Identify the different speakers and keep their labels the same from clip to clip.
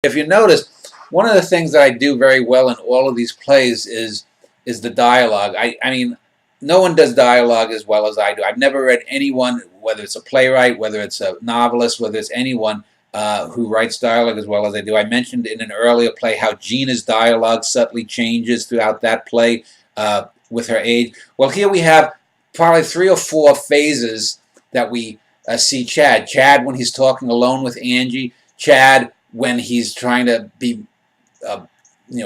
Speaker 1: If you notice, one of the things that I do very well in all of these plays is the dialogue. I mean, no one does dialogue as well as I do. I've never read anyone, whether it's a playwright, whether it's a novelist, whether it's anyone who writes dialogue as well as I do. I mentioned in an earlier play how Gina's dialogue subtly changes throughout that play with her age. Well, here we have probably 3 or 4 phases that we see Chad. Chad when he's talking alone with Angie. Chad when he's trying to be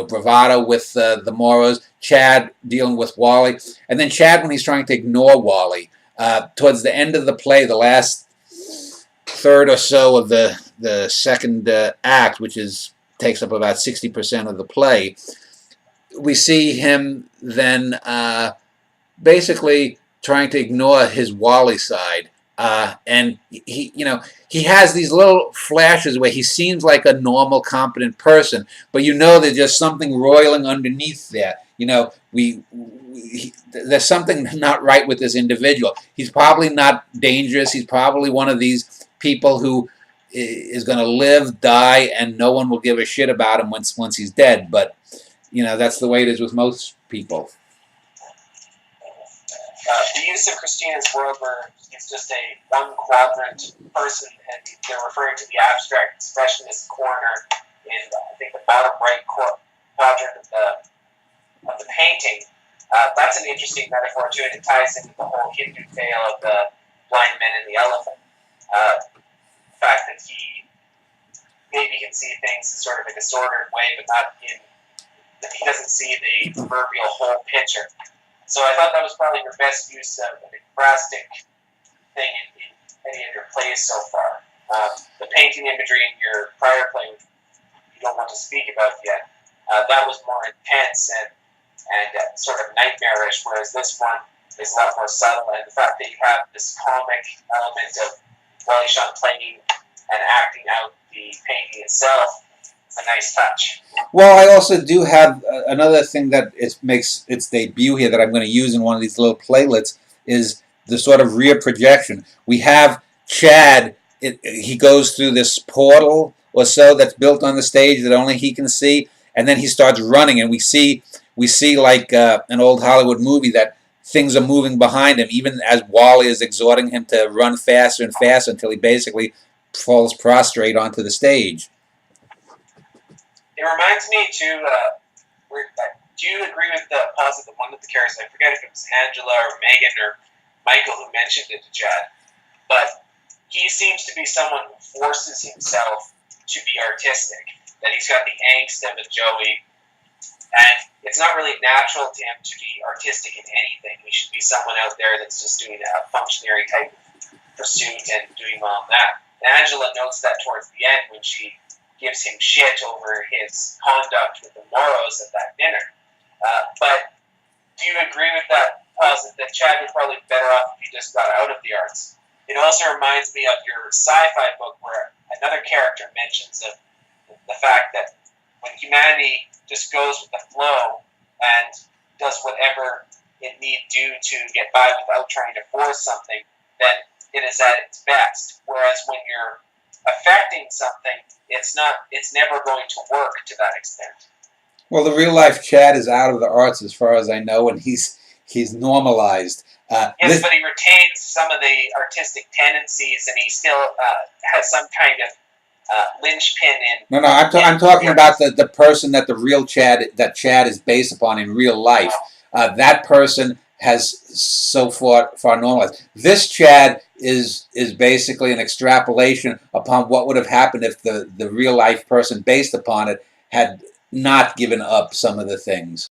Speaker 1: bravado with the Moros, Chad dealing with Wally, and then Chad when he's trying to ignore Wally. Towards the end of the play, the last third or so of the second act, which takes up about 60% of the play, we see him then basically trying to ignore his Wally side. And he has these little flashes where he seems like a normal, competent person, but there's just something roiling underneath there. There's something not right with this individual. He's probably not dangerous. He's probably one of these people who is going to live, die, and no one will give a shit about him once he's dead. But that's the way it is with most people.
Speaker 2: The use of Christina's world where he's just a one-quadrant person, and they're referring to the abstract expressionist corner in, I think, the bottom right quadrant of the painting. That's an interesting metaphor, too, and it ties into the whole Hindu tale of the blind man and the elephant. The fact that he maybe can see things in sort of a disordered way, but that he doesn't see the proverbial whole picture. So I thought that was probably your best use of an ekphrastic thing in any of your plays so far. The painting imagery in your prior play, which you don't want to speak about yet, that was more intense and sort of nightmarish, whereas this one is a lot more subtle. And the fact that you have this comic element of Wally Shawn playing and acting out the painting itself, a nice touch.
Speaker 1: Well, I also do have another thing that makes its debut here that I'm going to use in one of these little playlets is the sort of rear projection. We have Chad, he goes through this portal or so that's built on the stage that only he can see, and then he starts running, and we see like an old Hollywood movie that things are moving behind him, even as Wally is exhorting him to run faster and faster until he basically falls prostrate onto the stage.
Speaker 2: It reminds me, too, do you agree with the posit that one of the characters, I forget if it was Angela or Megan or Michael who mentioned it to Chad, but he seems to be someone who forces himself to be artistic, that he's got the angst of a Joey, and it's not really natural to him to be artistic in anything. He should be someone out there that's just doing a functionary type pursuit and doing all that. And Angela notes that towards the end when she gives him shit over his conduct with the Moros at that dinner. But do you agree with that posit that Chad would probably be better off if he just got out of the arts? It also reminds me of your sci-fi book where another character mentions of the fact that when humanity just goes with the flow and does whatever it need do to get by without trying to force something, then it is at its best. Whereas when you're affecting something, it's never going to work to that extent.
Speaker 1: Well, the real life Chad is out of the arts as far as I know, and he's normalized.
Speaker 2: Yes, but he retains some of the artistic tendencies, and he still has some kind of linchpin in.
Speaker 1: No, I'm talking about the person that the real Chad is based upon in real life. That person has so far normalized. This Chad is basically an extrapolation upon what would have happened if the real life person based upon it had not given up some of the things.